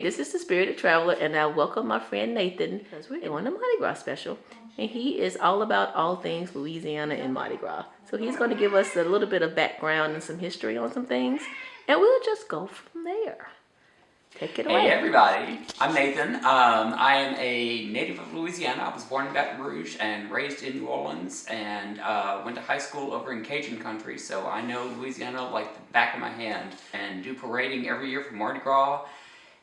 This is the Spirited Traveler, and I welcome my friend Nathan because we're doing a Mardi Gras special. And he is all about all things Louisiana and Mardi Gras. So he's going to give us a little bit of background and some history on some things, and we'll just go from there. Take it away. Hey everybody, I'm Nathan. I am a native of Louisiana. I was born in Baton Rouge and raised in New Orleans, and went to high school over in Cajun country, so I know Louisiana like the back of my hand, and do parading every year for Mardi Gras.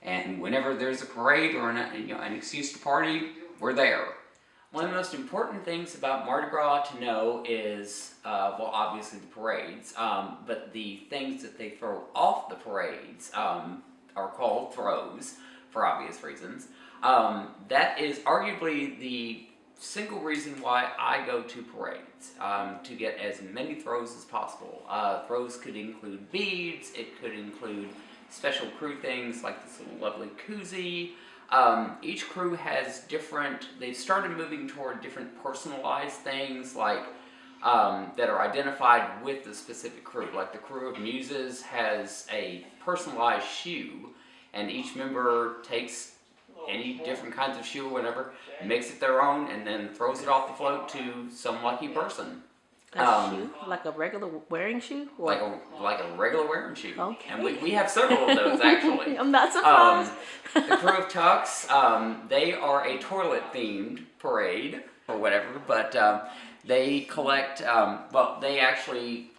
And whenever there's a parade or an excuse to party, we're there. One of the most important things about Mardi Gras to know is, well, obviously the parades, but the things that they throw off the parades are called throws, for obvious reasons. That is arguably the single reason why I go to parades, to get as many throws as possible. Throws could include beads, it could include special crew things like this little lovely koozie. Each crew has different, they've started moving toward different personalized things like that are identified with the specific crew. Like the crew of Muses has a personalized shoe, and each member takes any different kinds of shoe or whatever, makes it their own, and then throws it off the float to some lucky person. A shoe? Like a regular wearing shoe? Or? Like a regular wearing shoe. Okay. And we have several of those, actually. I'm not surprised. The crew of Tucks, they are a toilet-themed parade, or whatever, but they collect, they actually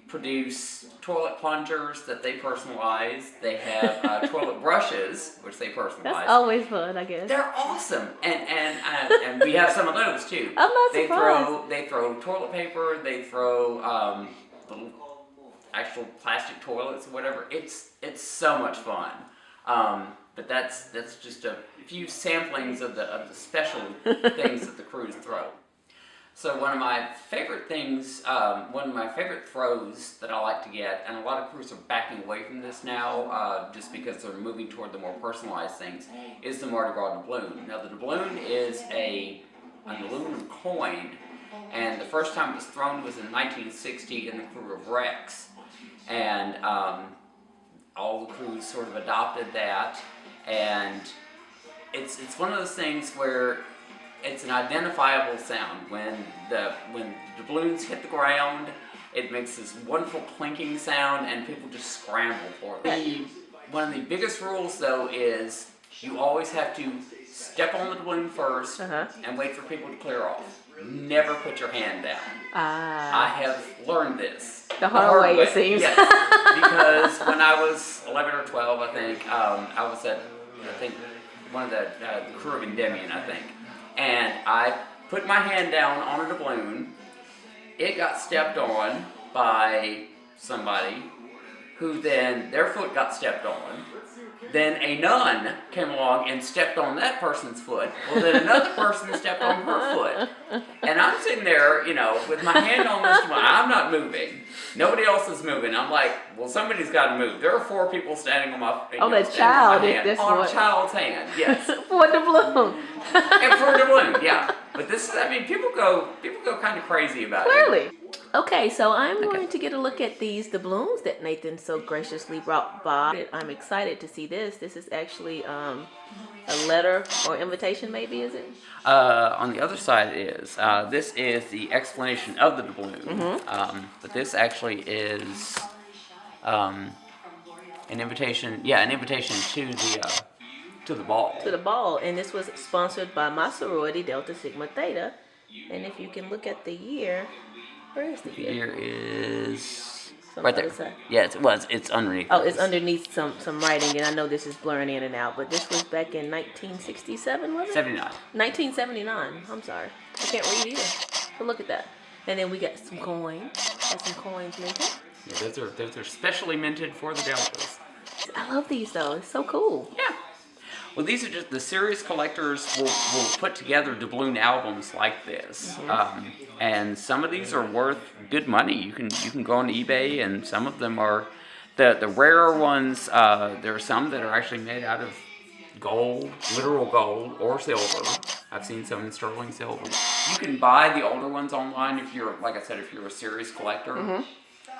produce toilet plungers that they personalize. They have toilet brushes, which they personalize. That's always fun, I guess. They're awesome, and we have some of those too. I'm not surprised. They throw toilet paper. They throw little actual plastic toilets or whatever. It's so much fun. But that's just a few samplings of the special things that the crews throw. So one of my favorite things, one of my favorite throws that I like to get, and a lot of crews are backing away from this now, just because they're moving toward the more personalized things, is the Mardi Gras doubloon. Now the doubloon is an aluminum coin, and the first time it was thrown was in 1960 in the crew of Rex, and all the crews sort of adopted that, and it's one of those things where it's an identifiable sound. When the doubloons hit the ground, it makes this wonderful clinking sound, and people just scramble for it. One of the biggest rules, though, is you always have to step on the doubloon first and wait for people to clear off. Never put your hand down. I have learned this the hard way, it seems. Yes, because when I was 11 or 12, I think, I was at, one of the crew of Endymion, I think. And I put my hand down on a doubloon. It got stepped on by somebody, who then, their foot got stepped on. Then a nun came along and stepped on that person's foot. Well, then another person stepped on her foot. And I'm sitting there, with my hand on this one. I'm not moving. Nobody else is moving. I'm like, well, somebody's got to move. There are 4 people standing on my hand. On a child. On a child's hand, yes. For a doubloon. And for a doubloon, yeah. But this is, people go kind of crazy about it. Clearly. Okay, so I'm going to get a look at these doubloons that Nathan so graciously brought by. I'm excited to see this. This is actually a letter or invitation, maybe, is it? On the other side it is. This is the explanation of the doubloon. But this actually is an invitation. Yeah, an invitation to the ball. To the ball, and this was sponsored by my sorority, Delta Sigma Theta. And if you can look at the year, where is the year? The year is right there. Side. Yeah, it's underneath. Oh, it's underneath some writing, and I know this is blurring in and out, but this was back in 1967, was it? 79. 1979. I'm sorry, I can't read either. But look at that. And then we got some coins. Got some coins minted. Yeah, those are specially minted for the Deltas. I love these though. It's so cool. Yeah. Well, these are just the serious collectors will put together doubloon albums like this, and some of these are worth good money. You can go on eBay, and some of them are the rarer ones. There are some that are actually made out of gold, literal gold, or silver. I've seen some in sterling silver. You can buy the older ones online if you're, like I said, if you're a serious collector.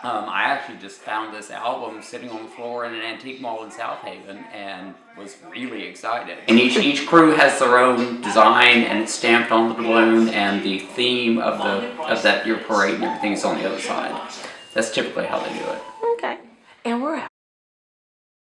I actually just found this album sitting on the floor in an antique mall in South Haven and was really excited. And each crew has their own design, and it's stamped on the doubloon, and the theme of that year parade and everything is on the other side. That's typically how they do it. Okay. And we're out.